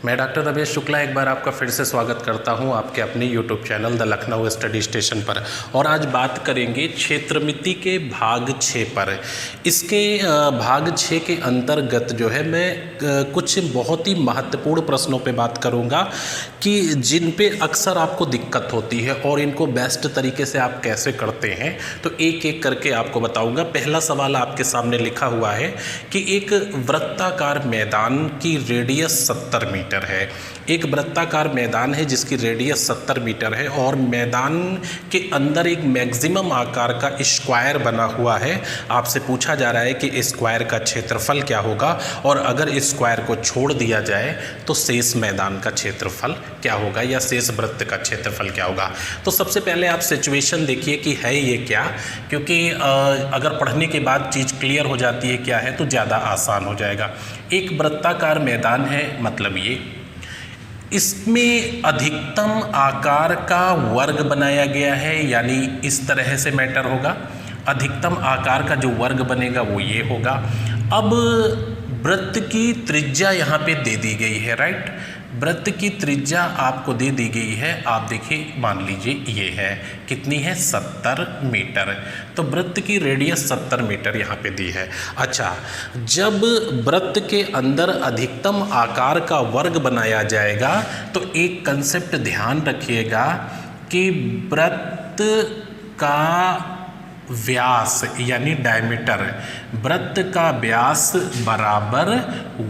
मैं डॉक्टर रमेश शुक्ला एक बार आपका फिर से स्वागत करता हूं आपके अपने YouTube channel the Lucknow study station पर। और आज बात करेंगे क्षेत्रमिति के भाग 6 पर। इसके भाग 6 के अंतर्गत जो है मैं कुछ बहुत ही महत्वपूर्ण प्रश्नों पे बात करूंगा कि जिन पे अक्सर आपको दिक्कत होती है और इनको बेस्ट तरीके से आप कैसे करते हैं, तो एक एक करके आपको बताऊंगा। पहला सवाल आपके सामने लिखा हुआ है कि एक वृत्ताकार मैदान की रेडियस 70 मीटर है। एक वृत्ताकार मैदान है जिसकी रेडियस 70 मीटर है और मैदान के अंदर एक मैक्सिमम आकार का स्क्वायर बना हुआ है। आपसे पूछा जा रहा है कि स्क्वायर का क्षेत्रफल क्या होगा और अगर इस स्क्वायर को छोड़ दिया जाए तो शेष मैदान का क्षेत्रफल क्या होगा या शेष वृत्त का क्षेत्रफल क्या होगा। तो सबसे पहले आप सिचुएशन देखिए कि है ये क्या, क्योंकि अगर पढ़ने के बाद चीज़ क्लियर हो जाती है क्या है तो ज़्यादा आसान हो जाएगा। एक वृत्ताकार मैदान है, मतलब ये इसमें अधिकतम आकार का वर्ग बनाया गया है, यानी इस तरह से मैटर होगा। अधिकतम आकार का जो वर्ग बनेगा वो ये होगा। अब वृत्त की त्रिज्या यहाँ पे दे दी गई है, राइट। वृत्त की त्रिज्या आपको दे दी गई है, आप देखिए मान लीजिए ये है, कितनी है 70 मीटर। तो वृत्त की रेडियस 70 मीटर यहाँ पे दी है। अच्छा, जब वृत्त के अंदर अधिकतम आकार का वर्ग बनाया जाएगा तो एक कंसेप्ट ध्यान रखिएगा कि वृत्त का व्यास यानी डायमीटर, वृत्त का व्यास बराबर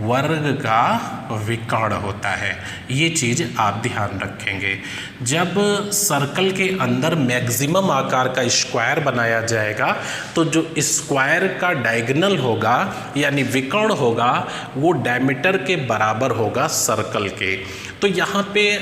वर्ग का विकर्ण होता है। ये चीज़ आप ध्यान रखेंगे। जब सर्कल के अंदर मैक्सिमम आकार का स्क्वायर बनाया जाएगा तो जो स्क्वायर का डायगोनल होगा यानी विकर्ण होगा वो डायमीटर के बराबर होगा सर्कल के। तो यहाँ पे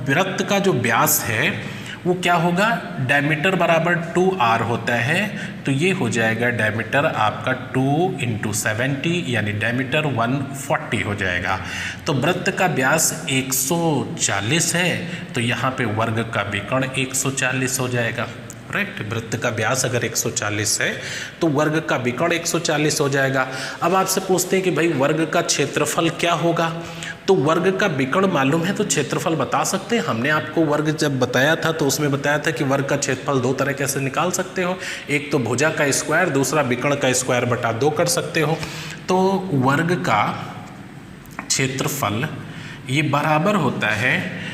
वृत्त का जो व्यास है वो क्या होगा, डायमीटर बराबर 2r होता है, तो ये हो जाएगा डायमीटर आपका 2 × 70 यानी डायमीटर 140 हो जाएगा। तो वृत्त का व्यास 140 है तो यहाँ पे वर्ग का विकर्ण 140 हो जाएगा, राइट। वृत्त का व्यास अगर 140 है तो वर्ग का विकर्ण 140 हो जाएगा। अब आपसे पूछते हैं कि भाई वर्ग का क्षेत्रफल क्या होगा, तो वर्ग का विकर्ण मालूम है तो क्षेत्रफल बता सकते हैं। हमने आपको वर्ग जब बताया था तो उसमें बताया था कि वर्ग का क्षेत्रफल दो तरह कैसे निकाल सकते हो, एक तो भुजा का स्क्वायर, दूसरा विकर्ण का स्क्वायर बटा 2 कर सकते हो। तो वर्ग का क्षेत्रफल ये बराबर होता है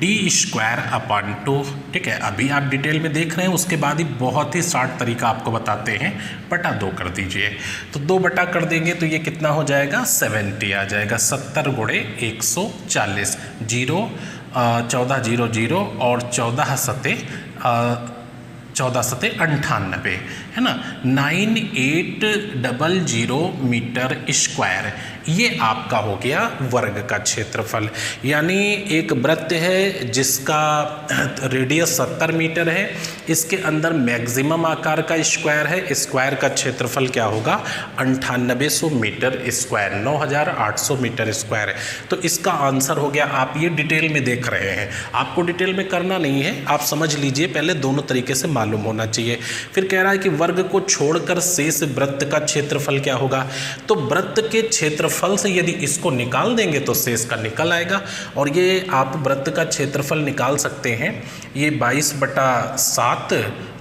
d²/2, ठीक है। अभी आप डिटेल में देख रहे हैं, उसके बाद ही बहुत ही शार्ट तरीका आपको बताते हैं। बटा 2 कर दीजिए, तो 2 बटा कर देंगे तो ये कितना हो जाएगा 70 आ जाएगा। 70 × 140, 14 0 0 और 14 सते 98 है ना, 9800 मीटर स्क्वायर। ये आपका हो गया वर्ग का क्षेत्रफल। यानी एक वृत्त है जिसका रेडियस 70 मीटर है, इसके अंदर मैक्सिमम आकार का स्क्वायर है, स्क्वायर का क्षेत्रफल क्या होगा 9800 मीटर स्क्वायर, 9800 मीटर स्क्वायर है। तो इसका आंसर हो गया। आप ये डिटेल में देख रहे हैं, आपको डिटेल में करना नहीं है, आप समझ लीजिए, पहले दोनों तरीके से मालूम होना चाहिए। फिर कह रहा है कि वर्ग को छोड़कर शेष वृत्त का क्षेत्रफल क्या होगा। तो वृत्त के क्षेत्रफल से यदि इसको निकाल देंगे तो शेष का निकल आएगा। और ये आप वृत्त का क्षेत्रफल निकाल सकते हैं, ये 22/7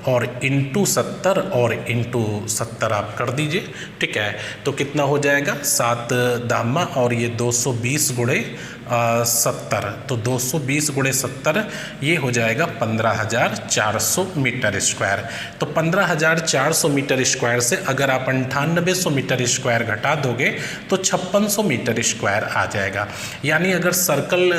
और इंटू 70 और इंटू 70 आप कर दीजिए, ठीक है। तो कितना हो जाएगा 7 दामा और ये 220 × 70, तो 220 × 70 ये हो जाएगा 15,400 मीटर स्क्वायर। तो 15,400 मीटर स्क्वायर से अगर आप 9800 मीटर स्क्वायर घटा दोगे तो 5600 मीटर स्क्वायर आ जाएगा। यानी अगर सर्कल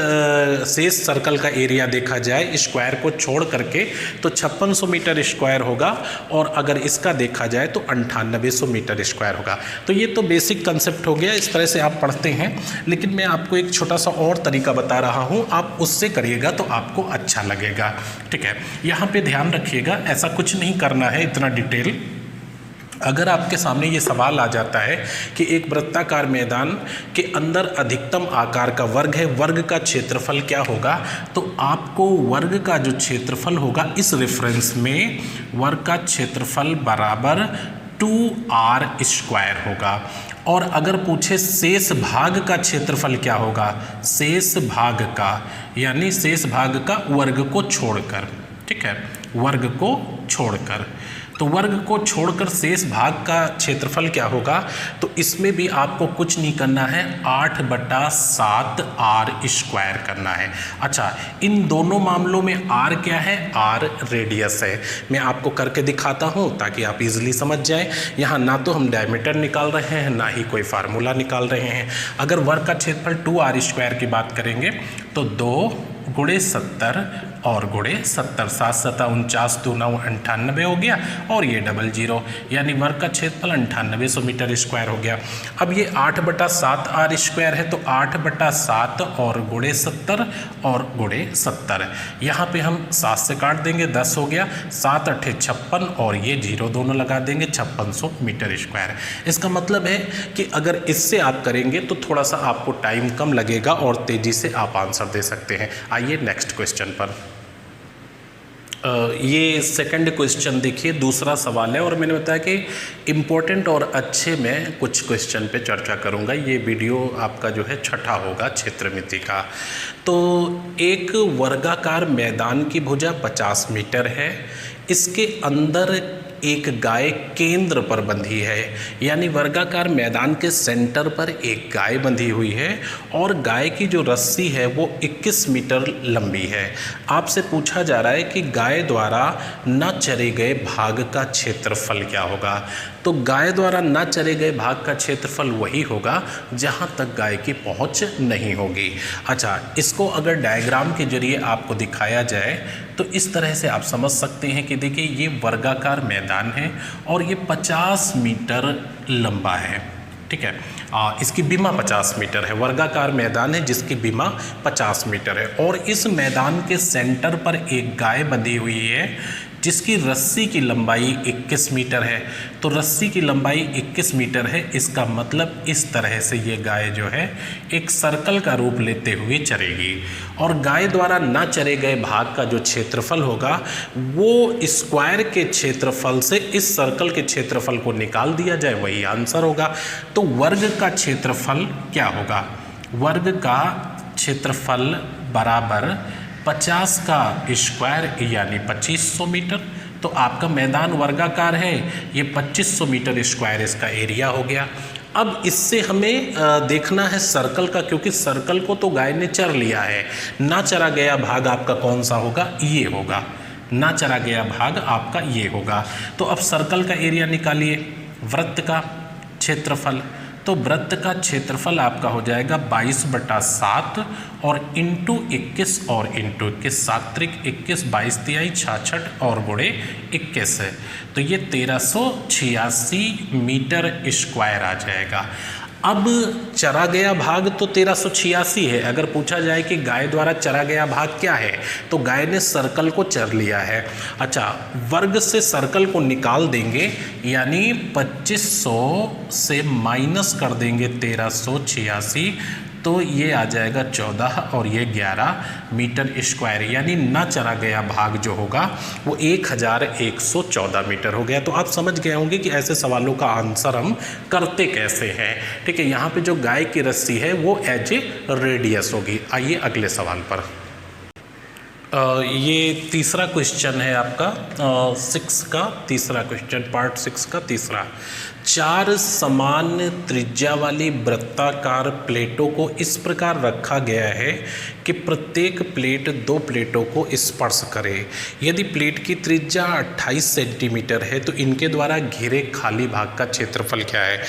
शेष सर्कल का एरिया देखा जाए स्क्वायर को छोड़ करके तो 5600 मीटर स्क्वायर होगा और अगर इसका देखा जाए तो 9800 मीटर स्क्वायर होगा। तो ये तो बेसिक कंसेप्ट हो गया, इस तरह से आप पढ़ते हैं। लेकिन मैं आपको एक छोटा सा और तरीका बता रहा हूँ, आप उससे करिएगा तो आपको अच्छा लगेगा, ठीक है। यहाँ पे ध्यान रखिएगा, ऐसा कुछ नहीं करना है इतना डिटेल। अगर आपके सामने ये सवाल आ जाता है कि एक वृत्ताकार मैदान के अंदर अधिकतम आकार का वर्ग है, वर्ग का क्षेत्रफल क्या होगा, तो आपको वर्ग का जो क्षेत्रफल होगा इस रेफरेंस में वर्ग का क्षेत्रफल बराबर 2r² होगा। और अगर पूछे शेष भाग का क्षेत्रफल क्या होगा, शेष भाग का यानी शेष भाग का वर्ग को छोड़कर, ठीक है, वर्ग को छोड़कर, तो वर्ग को छोड़कर शेष भाग का क्षेत्रफल क्या होगा, तो इसमें भी आपको कुछ नहीं करना है, 8/7r² करना है। अच्छा, इन दोनों मामलों में r क्या है, r रेडियस है। मैं आपको करके दिखाता हूँ ताकि आप इजीली समझ जाएं। यहाँ ना तो हम डायमीटर निकाल रहे हैं, ना ही कोई फार्मूला निकाल रहे हैं। अगर वर्ग का क्षेत्रफल 2r² की बात करेंगे तो 2 × 70 और × 70, 7 7 49, 2 9 98 हो गया, और ये 00, यानी वर्ग का क्षेत्रफल 9800 मीटर स्क्वायर हो गया। अब ये 8/7r² है, तो 8/7 और × 70 और × 70, यहाँ पे हम 7 से काट देंगे, 10 हो गया, 7 8 56 और ये 0 दोनों लगा देंगे, 5600 मीटर स्क्वायर। इसका मतलब है कि अगर इससे आप करेंगे तो थोड़ा सा आपको टाइम कम लगेगा और तेज़ी से आप आंसर दे सकते हैं। आइए नेक्स्ट क्वेश्चन पर। ये सेकंड क्वेश्चन देखिए, दूसरा सवाल है, और मैंने बताया कि इम्पोर्टेंट और अच्छे में कुछ क्वेश्चन पे चर्चा करूँगा। ये वीडियो आपका जो है छठा होगा क्षेत्रमिति का। तो एक वर्गाकार मैदान की भुजा 50 मीटर है, इसके अंदर एक गाय केंद्र पर बंधी है, यानी वर्गाकार मैदान के सेंटर पर एक गाय बंधी हुई है और गाय की जो रस्सी है वो 21 मीटर लंबी है। आपसे पूछा जा रहा है कि गाय द्वारा न चरे गए भाग का क्षेत्रफल क्या होगा। तो गाय द्वारा न चरे गए भाग का क्षेत्रफल वही होगा जहां तक गाय की पहुंच नहीं होगी। अच्छा, इसको अगर डायग्राम के जरिए आपको दिखाया जाए तो इस तरह से आप समझ सकते हैं कि देखिए ये वर्गाकार मैदान है और ये 50 मीटर लंबा है, ठीक है। इसकी बीमा 50 मीटर है, वर्गाकार मैदान है जिसकी बीमा 50 मीटर है, और इस मैदान के सेंटर पर एक गाय बंधी हुई है जिसकी रस्सी की लंबाई 21 मीटर है। तो रस्सी की लंबाई 21 मीटर है, इसका मतलब इस तरह से ये गाय जो है एक सर्कल का रूप लेते हुए चरेगी, और गाय द्वारा न चरे गए भाग का जो क्षेत्रफल होगा वो स्क्वायर के क्षेत्रफल से इस सर्कल के क्षेत्रफल को निकाल दिया जाए, वही आंसर होगा। तो वर्ग का क्षेत्रफल क्या होगा, वर्ग का क्षेत्रफल बराबर 50 का स्क्वायर यानी 2500 मीटर। तो आपका मैदान वर्गाकार है, ये 2500 मीटर स्क्वायर इसका एरिया हो गया। अब इससे हमें देखना है सर्कल का, क्योंकि सर्कल को तो गाय ने चर लिया है, ना चरा गया भाग आपका कौन सा होगा, ये होगा, ना चरा गया भाग आपका ये होगा। तो अब सर्कल का एरिया निकालिए, वृत्त का क्षेत्रफल। तो वृत्त का क्षेत्रफल आपका हो जाएगा 22/7 और इंटू 21 और इंटू 21, 7 त्रिक 21, 22 तिहाई 66 और गुणे 21 है, तो ये 1386 मीटर स्क्वायर आ जाएगा। अब चरा गया भाग तो 1386 है। अगर पूछा जाए कि गाय द्वारा चरा गया भाग क्या है, तो गाय ने सर्कल को चर लिया है। अच्छा, वर्ग से सर्कल को निकाल देंगे, यानी 2500 से माइनस कर देंगे 1386, तो ये आ जाएगा 14 और ये 11 मीटर स्क्वायर, यानी न चरा गया भाग जो होगा वो 1114 मीटर हो गया। तो आप समझ गए होंगे कि ऐसे सवालों का आंसर हम करते कैसे हैं, ठीक है। यहाँ पे जो गाय की रस्सी है वो एज ए रेडियस होगी। आइए अगले सवाल पर। ये तीसरा क्वेश्चन है आपका 6 का तीसरा क्वेश्चन, पार्ट 6 का तीसरा। 4 समान त्रिज्या वाली वृत्ताकार प्लेटों को इस प्रकार रखा गया है कि प्रत्येक प्लेट 2 प्लेटों को स्पर्श करे। यदि प्लेट की त्रिज्या 28 सेंटीमीटर है तो इनके द्वारा घिरे खाली भाग का क्षेत्रफल क्या है।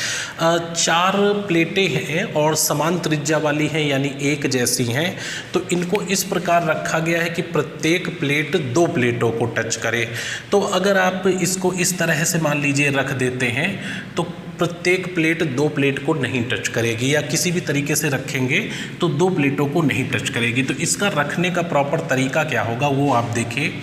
4 प्लेटें हैं और समान त्रिज्या वाली हैं, यानी एक जैसी हैं, तो इनको इस प्रकार रखा गया है कि प्रत्येक प्लेट 2 प्लेटों को टच करे। तो अगर आप इसको इस तरह से मान लीजिए रख देते हैं तो प्रत्येक प्लेट 2 प्लेट को नहीं टच करेगी, या किसी भी तरीके से रखेंगे तो 2 प्लेटों को नहीं टच करेगी। तो इसका रखने का प्रॉपर तरीका क्या होगा वो आप देखिए।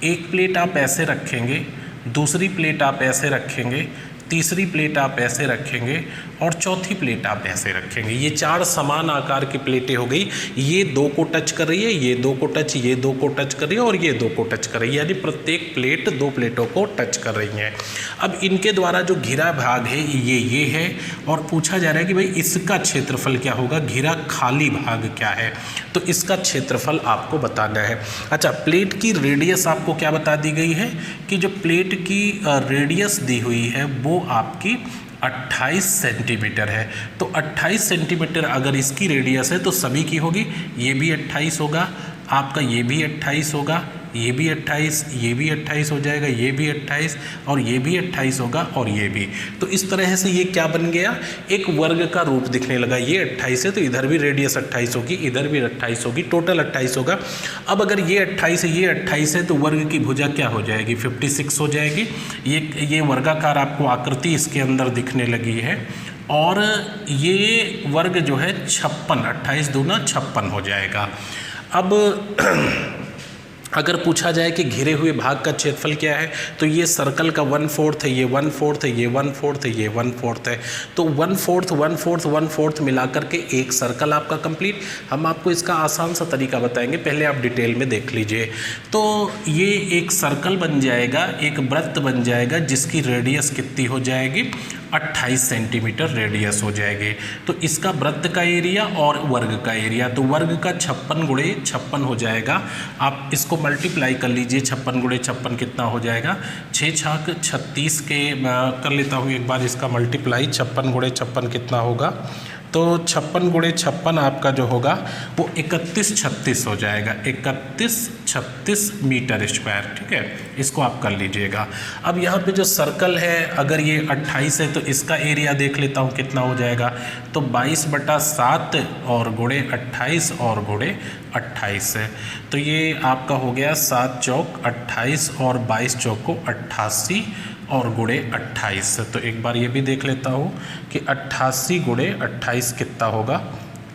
एक प्लेट आप ऐसे रखेंगे, दूसरी प्लेट आप ऐसे रखेंगे, तीसरी प्लेट आप ऐसे रखेंगे और चौथी प्लेट आप ऐसे रखेंगे। ये 4 समान आकार की प्लेटें हो गई। ये 2 को टच कर रही है, ये 2 को टच, ये 2 को टच कर रही है और ये 2 को टच कर रही है, यानी प्रत्येक प्लेट 2 प्लेटों को टच कर रही है। अब इनके द्वारा जो घिरा भाग है ये है, और पूछा जा रहा है कि भाई इसका क्षेत्रफल क्या होगा, घिरा खाली भाग क्या है, तो इसका क्षेत्रफल आपको बताना है। अच्छा, प्लेट की रेडियस आपको क्या बता दी गई है कि जो प्लेट की रेडियस दी हुई है वो आपकी 28 सेंटीमीटर है। तो 28 सेंटीमीटर अगर इसकी रेडियस है तो सभी की होगी, ये भी 28 होगा, आपका ये भी 28 होगा, ये भी 28, ये भी 28 हो जाएगा, ये भी 28 और ये भी 28 होगा और ये भी। तो इस तरह से ये क्या बन गया, एक वर्ग का रूप दिखने लगा। ये 28 है तो इधर भी रेडियस 28 होगी, इधर भी 28 होगी, टोटल 28 होगा। अब अगर ये 28 है, ये 28 है तो वर्ग की भुजा क्या हो जाएगी, 56 हो जाएगी। ये वर्गाकार आपको आकृति इसके अंदर दिखने लगी है, और ये वर्ग जो है 56, 28 दूना 56 हो जाएगा। अब अगर पूछा जाए कि घिरे हुए भाग का क्षेत्रफल क्या है, तो ये सर्कल का 1/4 है, ये 1/4 है, ये 1/4 है, ये 1/4 है, तो 1/4 1/4 1/4 मिलाकर के एक सर्कल आपका कंप्लीट। हम आपको इसका आसान सा तरीका बताएंगे, पहले आप डिटेल में देख लीजिए। तो ये एक सर्कल बन जाएगा, एक वृत्त बन जाएगा जिसकी रेडियस कितनी हो जाएगी, 28 सेंटीमीटर रेडियस हो जाएगी। तो इसका वृत्त का एरिया और वर्ग का एरिया, तो वर्ग का 56 गुणे 56 हो जाएगा। आप इसको मल्टीप्लाई कर लीजिए, 56 गुणे 56 कितना हो जाएगा, 6 छाक 36 के कर लेता हूँ एक बार इसका मल्टीप्लाई, 56 गुणे 56 कितना होगा, तो 56 गुणे 56 आपका जो होगा वो 3136 हो जाएगा, 3136 मीटर स्क्वायर। ठीक है, इसको आप कर लीजिएगा। अब यहाँ पे जो सर्कल है, अगर ये 28 है तो इसका एरिया देख लेता हूँ कितना हो जाएगा, तो 22/7 और गुणे 28 और गुणे 28 है, तो ये आपका हो गया 7 चौक 28 और 22 चौक को 88 और गुणे 28। तो एक बार ये भी देख लेता हूँ कि 88 गुणे 28 कितना होगा।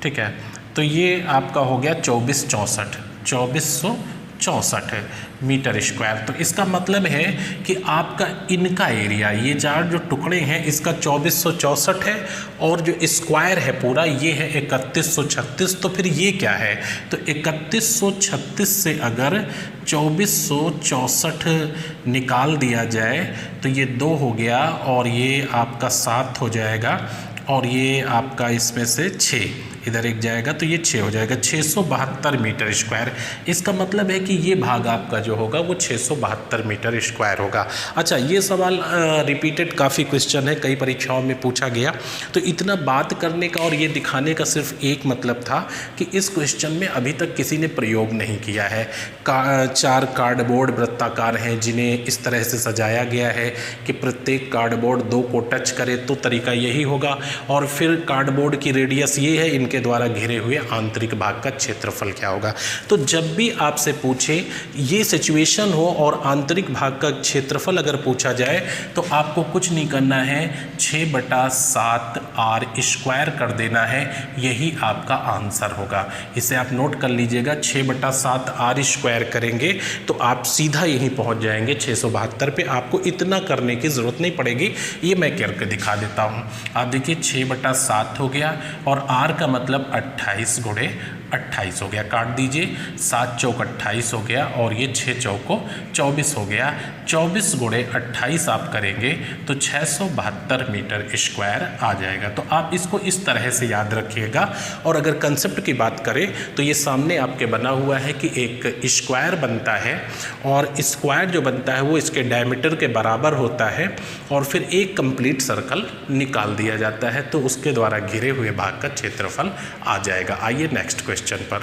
ठीक है, तो ये आपका हो गया 2464 मीटर स्क्वायर। तो इसका मतलब है कि आपका इनका एरिया, ये 4 जो टुकड़े हैं इसका 2464 है, और जो स्क्वायर है पूरा ये है 3136। तो फिर ये क्या है, तो 3136 से अगर 2464 निकाल दिया जाए तो ये 2 हो गया, और ये आपका 7 हो जाएगा, और ये आपका इसमें से 6 इधर एक जाएगा, तो ये 6 हो जाएगा, 672 मीटर स्क्वायर। इसका मतलब है कि ये भाग आपका जो होगा वो 672 मीटर स्क्वायर होगा। अच्छा, ये सवाल रिपीटेड काफ़ी क्वेश्चन है, कई परीक्षाओं में पूछा गया। तो इतना बात करने का और ये दिखाने का सिर्फ एक मतलब था कि इस क्वेश्चन में अभी तक किसी ने प्रयोग नहीं किया है। 4 कार्डबोर्ड वृत्ताकार हैं जिन्हें इस तरह से सजाया गया है कि प्रत्येक कार्डबोर्ड 2 को टच करे, तो तरीका यही होगा। और फिर कार्डबोर्ड की रेडियस ये है, इनके द्वारा घिरे हुए आंतरिक भाग का क्षेत्रफल क्या होगा। तो जब भी आपसे पूछे ये सिचुएशन हो और आंतरिक भाग का क्षेत्रफल अगर पूछा जाए, तो आपको कुछ नहीं करना है, 6/7 आर स्क्वायर कर देना है, यही आपका आंसर होगा। इसे आप नोट कर लीजिएगा, 6/7 आर स्क्वायर करेंगे तो आप सीधा यहीं पहुंच जाएंगे 672 पे। आपको इतना करने की ज़रूरत नहीं पड़ेगी, ये मैं करके दिखा देता हूँ। आप देखिए 6/7 हो गया, और आर का मतलब 28 गुणे 28 हो गया, काट दीजिए, 7 चौक 28 हो गया, और ये 6 चौक को 24 हो गया। 24 गुणे 28 आप करेंगे तो 672 मीटर स्क्वायर आ जाएगा। तो आप इसको इस तरह से याद रखिएगा। और अगर कंसेप्ट की बात करें तो ये सामने आपके बना हुआ है कि एक स्क्वायर बनता है, और स्क्वायर जो बनता है वो इसके डायमीटर के बराबर होता है, और फिर एक कंप्लीट सर्कल निकाल दिया जाता है, तो उसके द्वारा घिरे हुए भाग का क्षेत्रफल आ जाएगा। आइए नेक्स्ट क्वेश्चन पर।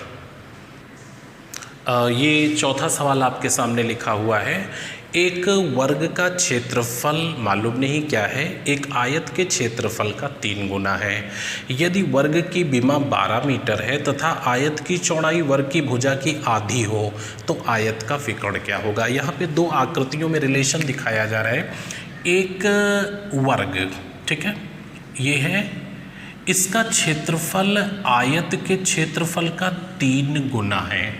ये चौथा सवाल आपके सामने लिखा हुआ है, एक वर्ग का क्षेत्रफल मालूम नहीं क्या है, एक आयत के क्षेत्रफल का 3 गुना है। यदि वर्ग की विमा 12 मीटर है तथा आयत की चौड़ाई वर्ग की भुजा की आधी हो, तो आयत का विकर्ण क्या होगा। यहाँ पे 2 आकृतियों में रिलेशन दिखाया जा रहा है। एक वर्ग, ठीक है, ये है, इसका क्षेत्रफल आयत के क्षेत्रफल का 3 गुना है।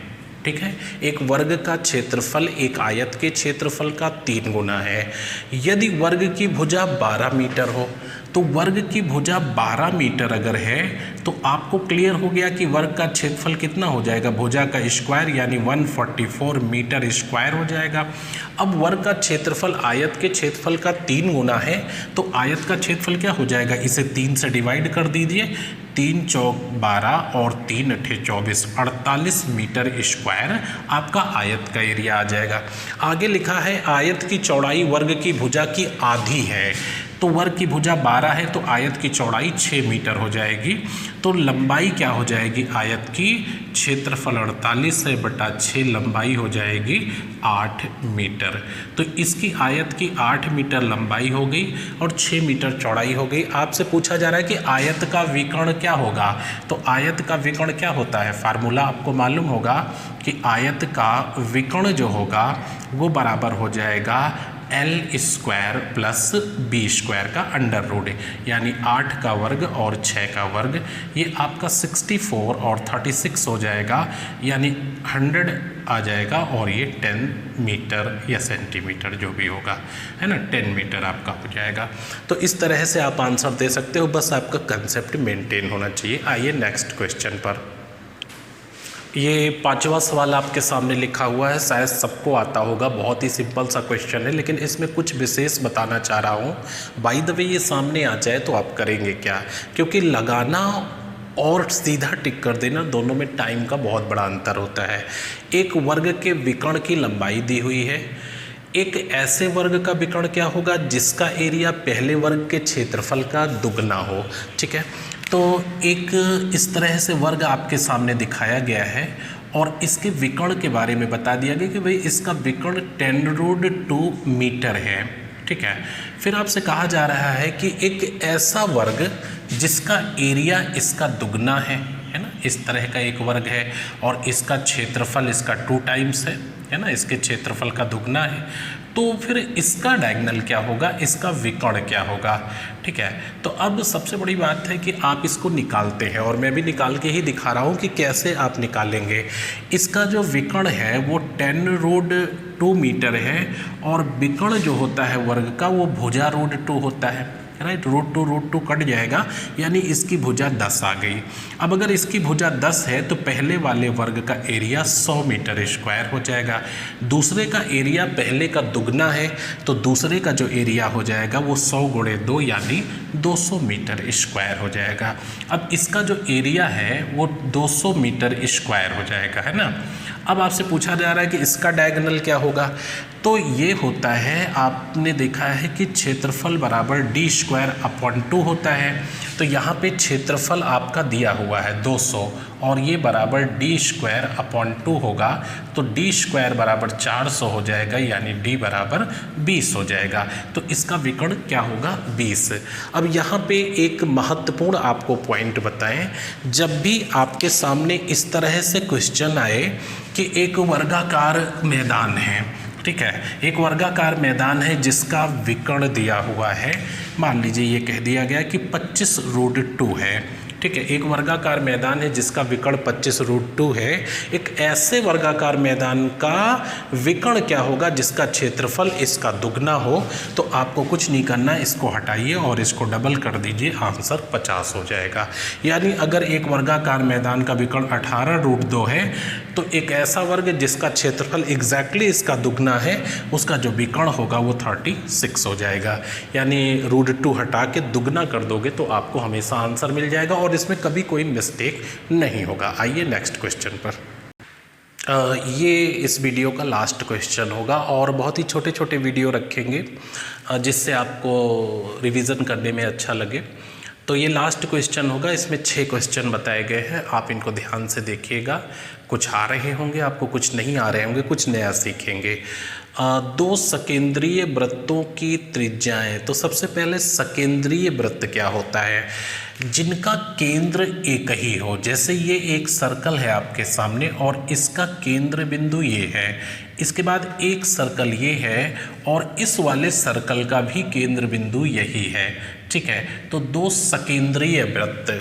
ठीक है। एक वर्ग का क्षेत्रफल एक आयत के क्षेत्रफल का 3 गुना है। यदि वर्ग की भुजा 12 मीटर हो तो वर्ग की भुजा 12 मीटर अगर है तो आपको क्लियर हो गया कि वर्ग का क्षेत्रफल कितना हो जाएगा, भुजा का स्क्वायर यानी 144 मीटर स्क्वायर हो जाएगा। अब वर्ग का क्षेत्रफल आयत के क्षेत्रफल का 3 गुना है तो आयत का क्षेत्रफल क्या हो जाएगा, इसे 3 से डिवाइड कर दीजिए, 3 चौक 12 और 3 अठे 24, 48 मीटर स्क्वायर आपका आयत का एरिया आ जाएगा। आगे लिखा है आयत की चौड़ाई वर्ग की भुजा की आधी है, तो वर्ग की भुजा 12 है तो आयत की चौड़ाई 6 मीटर हो जाएगी। तो लंबाई क्या हो जाएगी आयत की, क्षेत्रफल 48 है बटा 6, लंबाई हो जाएगी 8 मीटर। तो इसकी आयत की 8 मीटर लंबाई हो गई और 6 मीटर चौड़ाई हो गई। आपसे पूछा जा रहा है कि आयत का विकर्ण क्या होगा, तो आयत का विकर्ण क्या होता है, फार्मूला आपको मालूम होगा कि आयत का विकर्ण जो होगा वो बराबर हो जाएगा L square plus B square का अंडर रूट, यानी 8 का वर्ग और 6 का वर्ग, ये आपका 64 और 36 हो जाएगा, यानी 100 आ जाएगा और ये 10 मीटर या सेंटीमीटर जो भी होगा, है ना, 10 मीटर आपका हो जाएगा। तो इस तरह से आप आंसर दे सकते हो, बस आपका कंसेप्ट मेंटेन होना चाहिए। आइए नेक्स्ट क्वेश्चन पर। ये 5वां सवाल आपके सामने लिखा हुआ है, शायद सबको आता होगा, बहुत ही सिंपल सा क्वेश्चन है, लेकिन इसमें कुछ विशेष बताना चाह रहा हूँ। बाय द वे ये सामने आ जाए तो आप करेंगे क्या, क्योंकि लगाना और सीधा टिक कर देना दोनों में टाइम का बहुत बड़ा अंतर होता है। एक वर्ग के विकर्ण की लंबाई दी हुई है, एक ऐसे वर्ग का विकर्ण क्या होगा जिसका एरिया पहले वर्ग के क्षेत्रफल का दुगना हो, ठीक है। तो एक इस तरह से वर्ग आपके सामने दिखाया गया है और इसके विकर्ण के बारे में बता दिया गया कि भाई इसका विकर्ण 10√2 मीटर है, ठीक है। फिर आपसे कहा जा रहा है कि एक ऐसा वर्ग जिसका एरिया इसका दुगना है ना, इस तरह का एक वर्ग है और इसका क्षेत्रफल इसका 2 टाइम्स है ना, इसके क्षेत्रफल का दुगना है, तो फिर इसका डायगोनल क्या होगा, इसका विकर्ण क्या होगा, ठीक है। तो अब सबसे बड़ी बात है कि आप इसको निकालते हैं और मैं भी निकाल के ही दिखा रहा हूँ कि कैसे आप निकालेंगे। इसका जो विकर्ण है वो 10√2 मीटर है और विकर्ण जो होता है वर्ग का वो भुजा √2 होता है, राइट। √2 कट जाएगा, यानी इसकी भुजा 10 आ गई। अब अगर इसकी भुजा 10 है तो पहले वाले वर्ग का एरिया 100 मीटर स्क्वायर हो जाएगा, दूसरे का एरिया पहले का दुगना है तो दूसरे का जो एरिया हो जाएगा वो 100 गुणे 2 यानी 200 मीटर स्क्वायर हो जाएगा। अब इसका जो एरिया है वो 200 मीटर स्क्वायर हो जाएगा, है ना। अब आपसे पूछा जा रहा है कि इसका डायगोनल क्या होगा, तो ये होता है, आपने देखा है कि क्षेत्रफल बराबर d²/2 होता है, तो यहाँ पे क्षेत्रफल आपका दिया हुआ है 200 और ये बराबर d²/2 होगा, तो d² बराबर 400 हो जाएगा, यानी d बराबर 20 हो जाएगा। तो इसका विकर्ण क्या होगा, 20। अब यहाँ पे एक महत्वपूर्ण आपको पॉइंट बताएं, जब भी आपके सामने इस तरह से क्वेश्चन आए कि एक वर्गाकार मैदान है, ठीक है, एक वर्गाकार मैदान है जिसका विकर्ण दिया हुआ है, मान लीजिए ये कह दिया गया कि 25√2 है, ठीक है। एक वर्गाकार मैदान है जिसका विकर्ण 25√2 है। एक ऐसे वर्गाकार मैदान का विकर्ण क्या होगा जिसका क्षेत्रफल इसका दुगना हो, तो आपको कुछ नहीं करना, इसको हटाइए और इसको डबल कर दीजिए, आंसर 50 हो जाएगा। यानी अगर एक वर्गाकार मैदान का विकर्ण 18√2 है तो एक ऐसा वर्ग जिसका क्षेत्रफल एग्जैक्टली इसका दुगना है उसका जो विकर्ण होगा वो 36 हो जाएगा। यानी √2 हटा के दुगना कर दोगे तो आपको हमेशा आंसर मिल जाएगा और इसमें कभी कोई मिस्टेक नहीं होगा। आइए नेक्स्ट क्वेश्चन पर। ये इस वीडियो का लास्ट क्वेश्चन होगा और बहुत ही छोटे छोटे वीडियो रखेंगे जिससे आपको रिवीजन करने में अच्छा लगे। तो ये लास्ट क्वेश्चन होगा, इसमें 6 क्वेश्चन बताए गए हैं, आप इनको ध्यान से देखिएगा। कुछ आ रहे होंगे आपको, कुछ नहीं आ रहे होंगे, कुछ नया सीखेंगे। 2 सकेंद्रीय वृत्तों की त्रिज्याएं। तो सबसे पहले सकेंद्रीय वृत्त क्या होता है, जिनका केंद्र एक ही हो। जैसे ये एक सर्कल है आपके सामने और इसका केंद्र बिंदु ये है, इसके बाद एक सर्कल ये है और इस वाले सर्कल का भी केंद्र बिंदु यही है, ठीक है। तो 2 सकेंद्रीय वृत्त,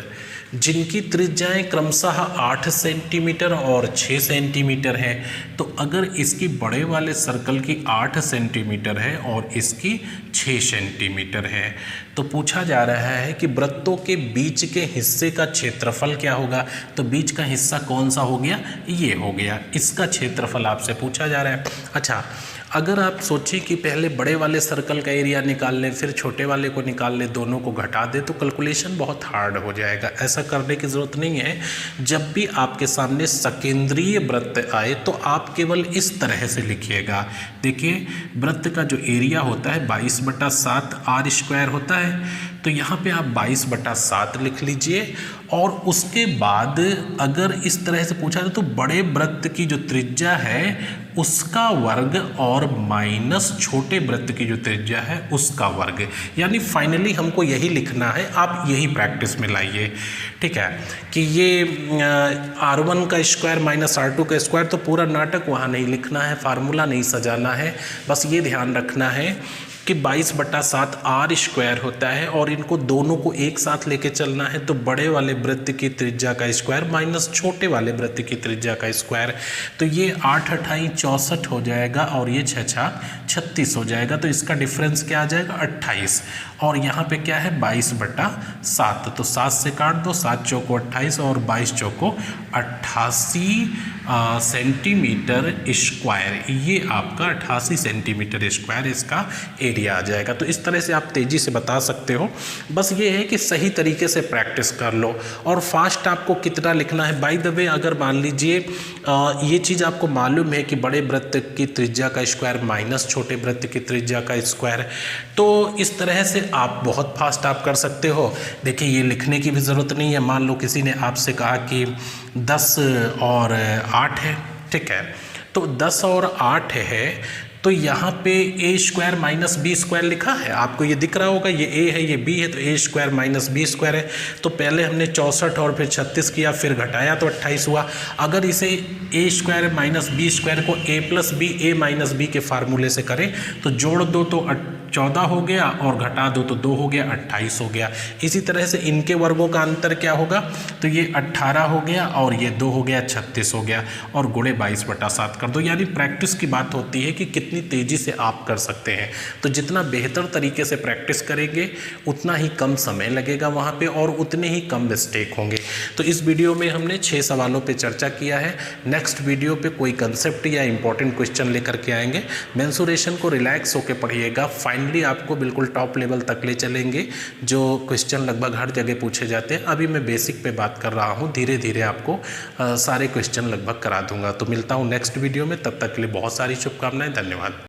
जिनकी त्रिज्याएं क्रमशः 8 सेंटीमीटर और 6 सेंटीमीटर है। तो अगर इसकी बड़े वाले सर्कल की 8 सेंटीमीटर है और इसकी 6 सेंटीमीटर है, तो पूछा जा रहा है कि वृत्तों के बीच के हिस्से का क्षेत्रफल क्या होगा। तो बीच का हिस्सा कौन सा हो गया, ये हो गया, इसका क्षेत्रफल आपसे पूछा जा रहा है। अच्छा, अगर आप सोचें कि पहले बड़े वाले सर्कल का एरिया निकाल लें फिर छोटे वाले को निकाल लें, दोनों को घटा दें, तो कैलकुलेशन बहुत हार्ड हो जाएगा। ऐसा करने की ज़रूरत नहीं है। जब भी आपके सामने सकेंद्रीय वृत्त आए तो आप केवल इस तरह से लिखिएगा। देखिए, वृत्त का जो एरिया होता है 22/7 आर स्क्वायर होता है, तो यहाँ पे आप 22/7 लिख लीजिए। और उसके बाद अगर इस तरह से पूछा जाए तो बड़े वृत्त की जो त्रिज्या है उसका वर्ग और माइनस छोटे वृत्त की जो त्रिज्या है उसका वर्ग, यानी फाइनली हमको यही लिखना है। आप यही प्रैक्टिस में लाइए, ठीक है, कि ये R1 का स्क्वायर माइनस R2 का स्क्वायर, तो पूरा नाटक वहाँ नहीं लिखना है, फार्मूला नहीं सजाना है। बस ये ध्यान रखना है कि 22/7 आर स्क्वायर होता है और इनको दोनों को एक साथ लेके चलना है। तो बड़े वाले वृत्त की त्रिज्या का स्क्वायर माइनस छोटे वाले वृत्त की त्रिज्या का स्क्वायर, तो ये 8 × 8 = 64 हो जाएगा और ये 6 × 36 हो जाएगा। तो इसका डिफरेंस क्या आ जाएगा, 28। और यहाँ पे क्या है 22/7, तो 7 से काट दो, 7 चौको 28 और 22 चौको 88 सेंटीमीटर स्क्वायर। ये आपका 88 सेंटीमीटर स्क्वायर इसका एरिया आ जाएगा। तो इस तरह से आप तेज़ी से बता सकते हो। बस ये है कि सही तरीके से प्रैक्टिस कर लो। और फास्ट आपको कितना लिखना है, बाय द वे अगर मान लीजिए ये चीज़ आपको मालूम है कि बड़े वृत्त की त्रिज्या का स्क्वायर माइनस छोटे वृत्त की त्रिज्या का स्क्वायर, तो इस तरह से आप बहुत फास्ट आप कर सकते हो। देखिए, ये लिखने की भी ज़रूरत नहीं है। मान लो किसी ने आपसे कहा कि 10 और 8 है, ठीक है, तो 10 और 8 है, तो यहाँ पे a square minus B square लिखा है, आपको ये दिख रहा होगा, ये a है ये b है, तो a square minus B square है। तो पहले हमने 64 और फिर 36 किया, फिर घटाया तो 28 हुआ। अगर इसे a square minus B square को a + b a - b के फार्मूले से करें तो जोड़ दो तो 14 हो गया और घटा दो तो 2 हो गया, 28 हो गया। इसी तरह से इनके वर्गों का अंतर क्या होगा, तो ये 18 हो गया और ये 2 हो गया, 36 हो गया, और गुणे 22/7 कर दो। यानी प्रैक्टिस की बात होती है कि कितनी तेज़ी से आप कर सकते हैं। तो जितना बेहतर तरीके से प्रैक्टिस करेंगे उतना ही कम समय लगेगा वहाँ पे और उतने ही कम मिस्टेक होंगे। तो इस वीडियो में हमने 6 सवालों पे चर्चा किया है। नेक्स्ट वीडियो पे कोई कंसेप्ट या इंपॉर्टेंट क्वेश्चन लेकर के आएंगे। मेंसुरेशन को रिलैक्स होकर पढ़िएगा, फाइनली आपको बिल्कुल टॉप लेवल तक ले चलेंगे, जो क्वेश्चन लगभग हर जगह पूछे जाते हैं। अभी मैं बेसिक पे बात कर रहा हूँ, धीरे धीरे आपको सारे क्वेश्चन लगभग करा दूंगा। तो मिलता हूँ नेक्स्ट वीडियो में, तब तक के लिए बहुत सारी शुभकामनाएं, धन्यवाद।